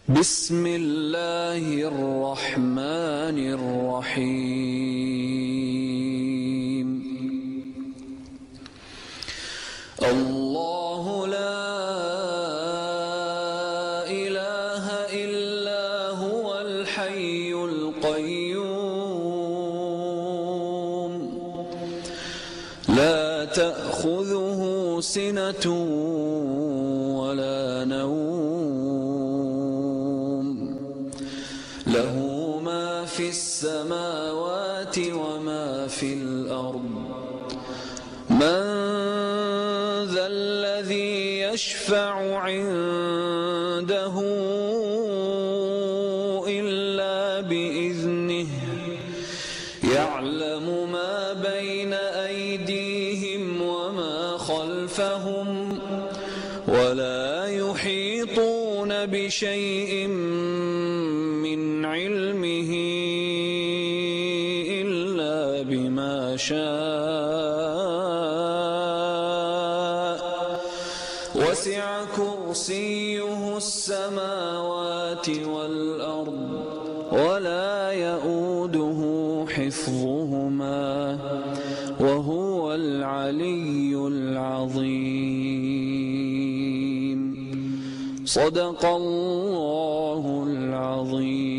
بسم الله الرحمن الرحيم. الله لا إله إلا هو الحي القيوم لا تأخذه سنة ولا نوم له ما في السماوات وما في الأرض من ذا الذي يشفع عنده إلا بإذنه يعلم ما بين أيديهم وما خلفهم ولا يحيطون بشيء من علمه إلا بما شاء وسع كرسيه السماوات والأرض ولا يؤوده حفظهما وهو العلي العظيم. صدق الله العظيم.